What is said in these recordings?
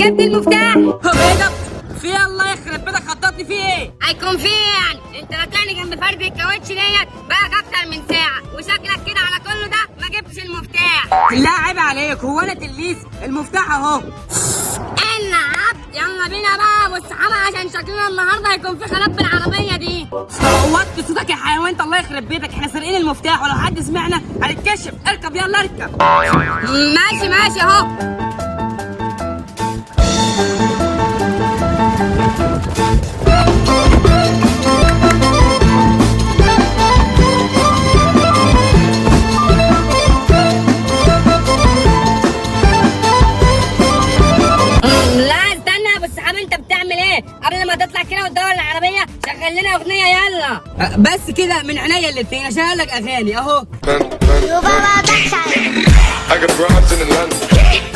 جبت المفتاح. طب ايه ده؟ في ايه؟ الله يخرب بيتك، خططني فيه ايه؟ هيكون في يعني انت رجعني جنب فرد الكاوتش ديت بقى اكتر من ساعه، وشكلك كده على كله ده ما جبتش المفتاح. لا عيب عليك، هو انا تلميذ؟ المفتاح اهو. العب يلا بينا بقى والصحابه، عشان شكلنا النهارده هيكون في خلاف بالعربيه دي. وطي صوتك يا حيوان، انت الله يخرب بيتك، احنا سارقين المفتاح ولو حد سمعنا هنتكشف. اركب يلا اركب. ماشي ماشي اهو. قبل ما تطلع كده وتدور العربية شغل لنا أغنية يلا. بس كده من عينيا الاتنين، اشغل لك اغاني اهو. I got broads in Atlanta,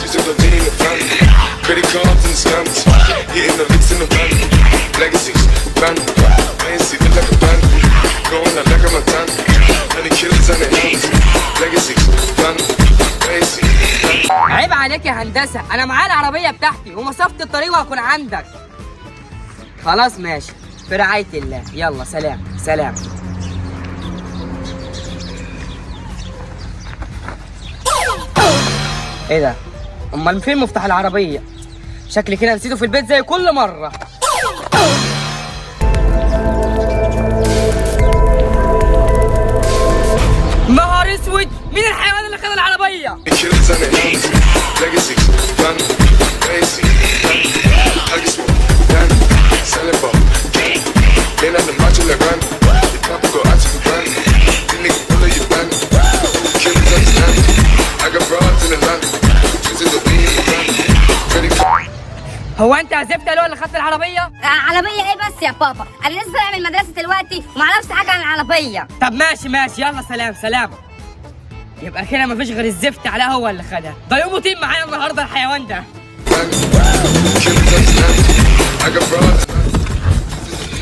just a lean in the family, credit cards and scams, hitting the licks in the van, legacies, van, fancy, look like a band, going out like a Montana, and the killers on the hands, legacies, van, fancy, van. عيب عليك يا هندسة، أنا معايا العربية بتاعتي ومسافة الطريق وهكون عندك. خلاص ماشي، في رعاية الله، يلا سلام سلام. ايه ده؟ امال فين مفتاح العربية؟ شكلي كده نسيته في البيت زي كل مرة. نهار اسود، مين الحيوان اللي خد العربية؟ The killers on the hands, legacies, van, fancy, van, legacy, van, selling ball, then on the macho like run, the top go out to the brand, the nigga pull of your band, killers on the hands, I got broads in Atlanta, just a lean in the van, credit card. هو انت عزفت له اللي خدت العربية؟ عربية ايه بس يا بابا؟ انا لسه راجع من المدرسة دلوقتي ومعرفش حاجة عن العربية. طب ماشي ماشي، يلا سلام سلام. يبقى كده مفيش غير الزفت عليه هو اللي خدها، ده يومه طين معايا النهارده الحيوان ده.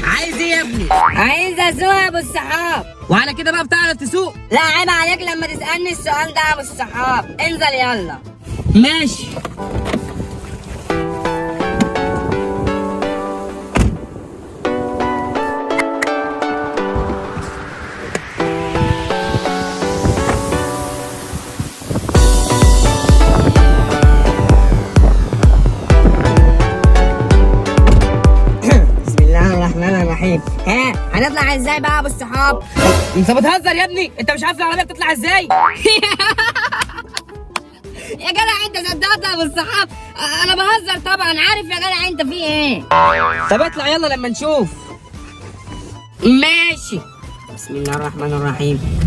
عايز ايه يا ابني؟ عايز اسوق يا ابو الصحاب. وعلى كده بقى بتعرف تسوق؟ لا عيب عليك لما تسألني السؤال ده يا ابو الصحاب، انزل يلا. ماشي. ها هنطلع ازاي بقى يا ابو الصحاب؟ انت بتهزر يا ابني؟ انت مش عارف العربيه بتطلع ازاي؟ يا جدع انت صدقت يا ابو الصحاب؟ انا بهزر طبعا، عارف يا جدع انت في ايه. طب اطلع يلا لما نشوف. ماشي. بسم الله الرحمن الرحيم.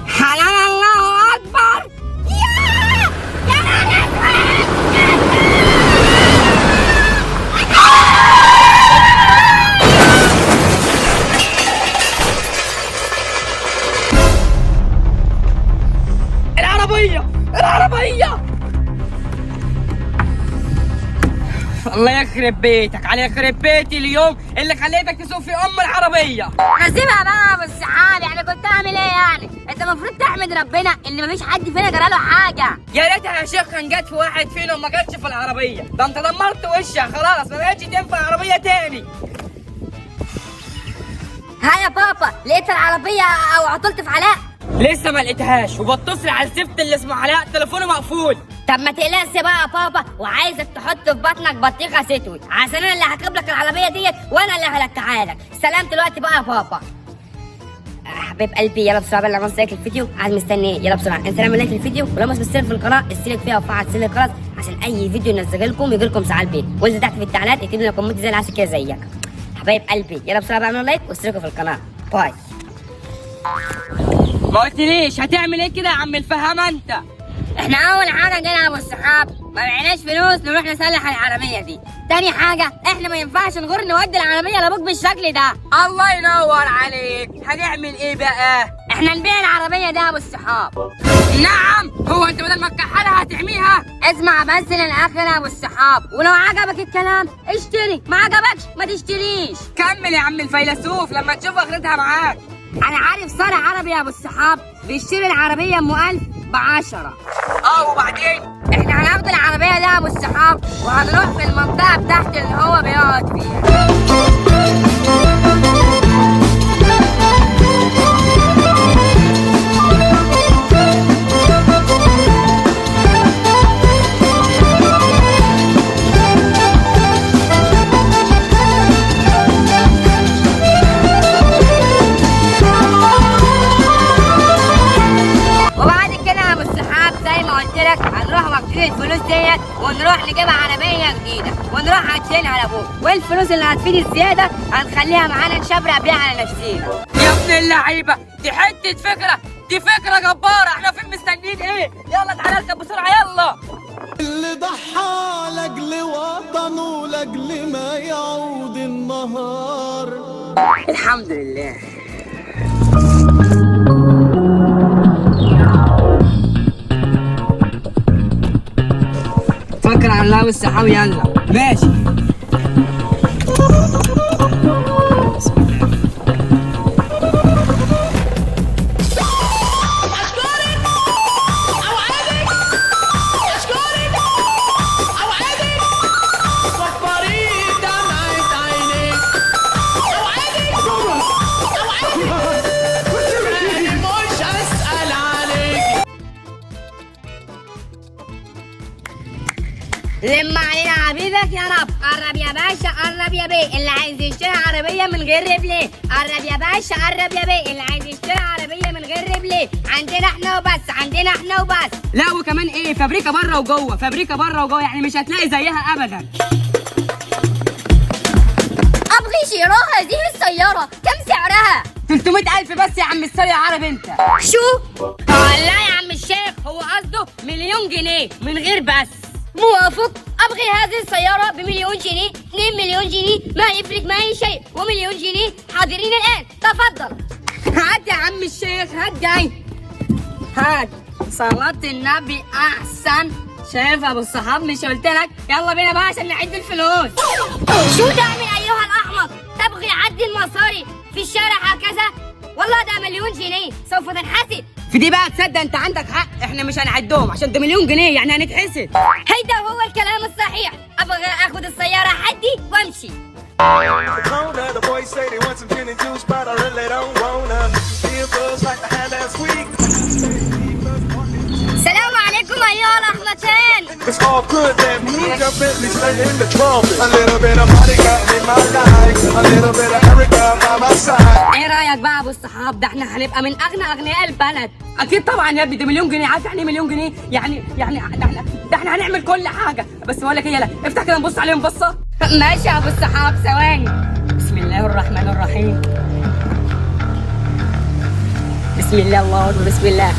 حلال الله اكبر. العربية الله يخرب بيتك، على يخرب بيتي اليوم اللي خليتك تسوق في العربية. نسيبها بقى يا ابو الصحاب، يعني كنت اعمل ايه يعني؟ انت المفروض تحمد ربنا ان مفيش حد فينا جراله حاجة. يا ريتها يا شيخ كان جت في واحد فينا وما جاتش في العربية، ده انت دمرت وشها خلاص، ما بقتش تنفع عربية تاني. ها يا بابا، لقيت العربية او عطلت في علاء؟ لسه ما لقيتهاش، وبتصل على الزفت اللي اسمه علاء تليفونه مقفول. طب ما تقلقش بقى يا بابا، وعايزك تحط في بطنك بطيخه ستوي، عشان انا اللي هجيب لك العربيه ديت وانا اللي هركعها لك. سلام دلوقتي بقى يا بابا. حبيب قلبي يلا بسرعه بقى، لما لايك الفيديو قاعد مستني ايه؟ يلا بسرعه انت اعمل لايك الفيديو، ولما تشترك في القناه اشترك فيها وفعل زر الجرس عشان اي فيديو ننزله لكم يجي لكم ساعه البيت. وانزل تحت في التعليقات اكتب لنا كومنت زي العسل كده زيك. حبايب قلبي يلا بسرعه بقى اعملوا لايك واشتركوا في القناه. باي. ما قلتليش هتعمل ايه كده يا عم الفهامه انت؟ احنا اول حاجه جينا يا ابو الصحاب ما معناش فلوس نروح نصلح العربيه دي. تاني حاجه احنا ما ينفعش نغور نودي العربيه لابوك بالشكل ده. الله ينور عليك. هنعمل ايه بقى؟ احنا نبيع العربيه دي يا ابو الصحاب. نعم. هو انت بدل ما تكحلها هتعميها؟ اسمع بس للاخر يا ابو الصحاب، ولو عجبك الكلام اشتري، ما عجبكش ما تشتريش. كمل يا عم الفيلسوف لما تشوف اخرتها معاك. انا عارف صار عربي يا ابو الصحاب بيشتري العربيه ام 1000 ب10. وبعدين؟ احنا هناخد العربية دي يا ابو الصحاب وهنروح في المنطقة بتاعت اللي هو بيقعد فيها. هنروح واخدين الفلوس ديت ونروح نجيب عربيه جديده ونروح عاطلين على ابوك، والفلوس اللي هتفيد الزياده هنخليها معانا نشبرق بيها على نفسينا. يا ابن اللعيبه دي حته فكره، دي فكره جباره. احنا فين مستنيين ايه؟ يلا تعالى اركب بسرعه يلا. اللي ضحى لاجل وطنه لاجل ما يعود النهار. الحمد لله. فكر على الله والصحاب يلا. ماشي. لم علينا عبيدك يا رب. قرب يا باشا قرب يا بيه، اللي عايز يشتري عربيه من غير ربليه. قرب يا باشا قرب يا بيه، اللي عايز يشتري عربيه من غير ربليه. عندنا احنا وبس، عندنا احنا وبس. لا وكمان ايه، فابريكا بره وجوه، فابريكا بره وجوه، يعني مش هتلاقي زيها ابدا. ابغي شراء هذه السياره، كم سعرها؟ 300,000 بس يا عم السريع عرب انت. شو؟ لا يا عم الشيخ، هو قصده مليون جنيه من غير بس. موافق. ابغي هذه السيارة ب1,000,000 جنيه، 2,000,000 جنيه، ما يفرق معي شيء، و1,000,000 جنيه حاضرين الآن. تفضل. هات يا عم الشيخ، هات جاي. هات. صلاة النبي أحسن. شايف يا ابو الصحاب مش قلت لك؟ يلا بينا بقى عشان نعد الفلوس. شو تعمل أيها الأحمق؟ تبغي عد المصاري في الشارع هكذا؟ والله ده 1,000,000 جنيه سوف تنحسب. في دي بقى تصدق انت عندك حق، احنا مش هنعدهم عشان ده 1,000,000 جنيه يعني هنتحسد. هيدا هو الكلام الصحيح. ابغى اخد السيارة حدي وامشي. السلام عليكم ايها الاخوتين. ايه رايك بقى يا ابو الصحاب؟ ده احنا هنبقى من اغنى اغنياء البلد. اكيد طبعا يا ابني، ده 1,000,000 جنيه. عارف يعني ايه 1,000,000 جنيه؟ يعني ده احنا هنعمل كل حاجه. بس بقول لك ايه، يلا افتح كده نبص عليهم بصه. ماشي يا ابو الصحاب، ثواني. بسم الله الرحمن الرحيم. بسم الله الله اكبر. بسم الله.